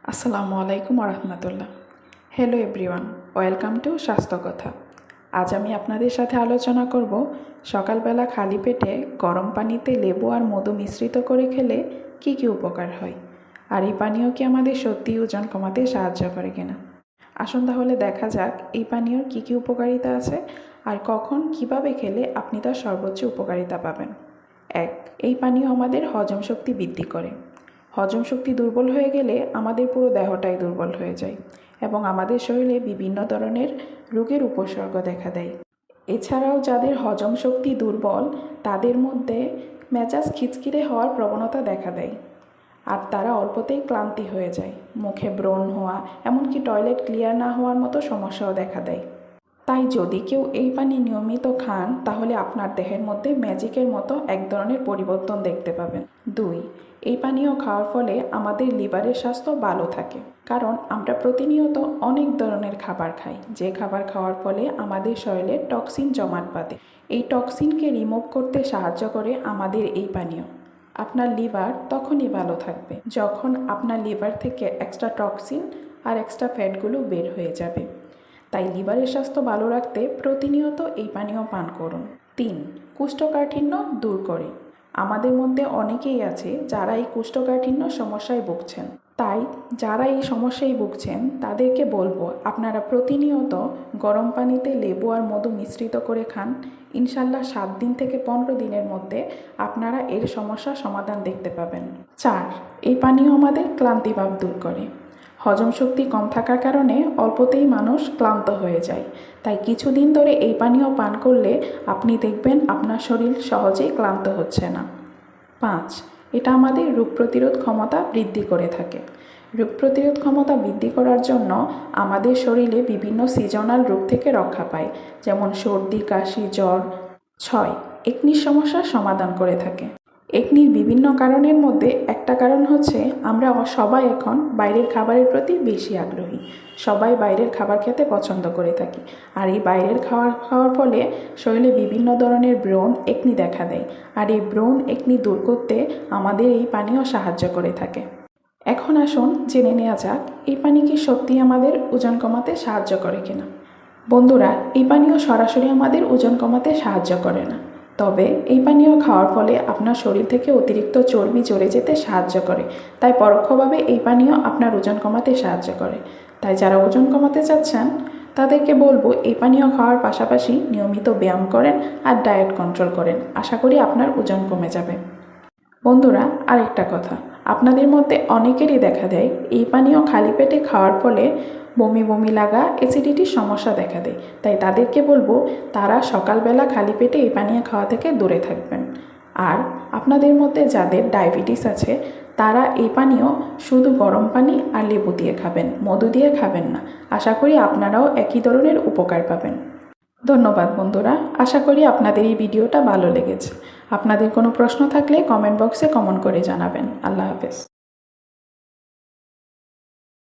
আসসালামু আলাইকুম রহমতুল্লাহ। Hello everyone, welcome to স্বাস্থ্য কথা। আজ আমি আপনাদের সাথে আলোচনা করব সকালবেলা খালি পেটে গরম পানিতে লেবু আর মধু মিশ্রিত করে খেলে কি কি উপকার হয়, আর এই পানীয় কি আমাদের সত্যি ওজন কমাতে সাহায্য করে কিনা। আসুন তাহলে দেখা যাক এই পানীয়র কি কি উপকারিতা আছে আর কখন কিভাবে খেলে আপনি তার সর্বোচ্চ উপকারিতা পাবেন। 1. এই পানীয় আমাদের হজম শক্তি বৃদ্ধি করে। হজম শক্তি দুর্বল হয়ে গেলে আমাদের পুরো দেহটাই দুর্বল হয়ে যায় এবং আমাদের শরীরে বিভিন্ন ধরনের রোগের উপসর্গ দেখা দেয়। এছাড়াও যাদের হজম শক্তি দুর্বল তাদের মধ্যে মেজাজ খিচখিচে হওয়ার প্রবণতা দেখা দেয়, আর তারা অল্পতেই ক্লান্তি হয়ে যায়, মুখে ব্রণ হওয়া, এমনকি টয়লেট ক্লিয়ার না হওয়ার মতো সমস্যাও দেখা দেয়। তাই যদি কেউ এই পানি নিয়মিত খান তাহলে আপনার দেহের মধ্যে ম্যাজিকের মতো এক ধরনের পরিবর্তন দেখতে পাবেন। 2. এই পানীয় খাওয়ার ফলে আমাদের লিভারের স্বাস্থ্য ভালো থাকে, কারণ আমরা প্রতিনিয়ত অনেক ধরনের খাবার খাই, যে খাবার খাওয়ার ফলে আমাদের শরীরে টক্সিন জমাট বাঁধে। এই টক্সিনকে রিমুভ করতে সাহায্য করে আমাদের এই পানীয়। আপনার লিভার তখনই ভালো থাকবে যখন আপনার লিভার থেকে এক্সট্রা টক্সিন আর এক্সট্রা ফ্যাটগুলো বের হয়ে যাবে। তাই লিভারের স্বাস্থ্য ভালো রাখতে প্রতিনিয়ত এই পানীয় পান করুন। 3. কোষ্ঠকাঠিন্য দূর করে। আমাদের মধ্যে অনেকেই আছে যারা এই কোষ্ঠকাঠিন্য সমস্যায় ভুগছেন। তাই যারা এই সমস্যায় ভুগছেন তাদেরকে বলবো আপনারা প্রতিনিয়ত গরম পানিতে লেবু আর মধু মিশ্রিত করে খান। ইনশাল্লাহ 7 দিন থেকে 15 দিনের মধ্যে আপনারা এর সমস্যার সমাধান দেখতে পাবেন। 4. এই পানীয় আমাদের ক্লান্তিভাব দূর করে। হজম শক্তি কম থাকার কারণে অল্পতেই মানুষ ক্লান্ত হয়ে যায়, তাই কিছুদিন ধরে এই পানীয় পান করলে আপনি দেখবেন আপনার শরীর সহজেই ক্লান্ত হচ্ছে না। 5. এটা আমাদের রোগ প্রতিরোধ ক্ষমতা বৃদ্ধি করে থাকে। রোগ প্রতিরোধ ক্ষমতা বৃদ্ধি করার জন্য আমাদের শরীরে বিভিন্ন সিজনাল রোগ থেকে রক্ষা পায়, যেমন সর্দি, কাশি, জ্বর। 6. একনির সমস্যার সমাধান করে থাকে। একনির বিভিন্ন কারণের মধ্যে একটা কারণ হচ্ছে আমরা সবাই এখন বাইরের খাবারের প্রতি বেশি আগ্রহী। সবাই বাইরের খাবার খেতে পছন্দ করে থাকি, আর এই বাইরের খাওয়ার ফলে শরীরে বিভিন্ন ধরনের ব্রণ একনি দেখা দেয়, আর এই ব্রণ একনি দূর করতে আমাদের এই পানীয় সাহায্য করে থাকে। এখন আসুন জেনে নেওয়া যাক এই পানি কি সত্যি আমাদের ওজন কমাতে সাহায্য করে কিনা। বন্ধুরা, এই পানীয় সরাসরি আমাদের ওজন কমাতে সাহায্য করে না, তবে এই পানীয় খাওয়ার ফলে আপনার শরীর থেকে অতিরিক্ত চর্বি ঝরে যেতে সাহায্য করে। তাই পরোক্ষভাবে এই পানীয় আপনার ওজন কমাতে সাহায্য করে। তাই যারা ওজন কমাতে চাচ্ছেন তাদেরকে বলবো এই পানীয় খাওয়ার পাশাপাশি নিয়মিত ব্যায়াম করেন আর ডায়েট কন্ট্রোল করেন। আশা করি আপনার ওজন কমে যাবে। বন্ধুরা, আরেকটা কথা, আপনাদের মধ্যে অনেকেরই দেখা দেয় এই পানীয় খালি পেটে খাওয়ার ফলে বমি বমি লাগা, অ্যাসিডিটির সমস্যা দেখা দেয়। তাই তাদেরকে বলবো তারা সকালবেলা খালি পেটে এই পানীয় খাওয়া থেকে দূরে থাকবেন। আর আপনাদের মধ্যে যাদের ডায়াবেটিস আছে তারা এই পানীয় শুধু গরম পানি আর লেবু দিয়ে খাবেন, মধু দিয়ে খাবেন না। আশা করি আপনারাও একই ধরনের উপকার পাবেন। ধন্যবাদ বন্ধুরা, আশা করি আপনাদের এই ভিডিওটা ভালো লেগেছে। আপনাদের কোনো প্রশ্ন থাকলে কমেন্ট বক্সে কমেন্ট করে জানাবেন। আল্লাহ হাফেজ।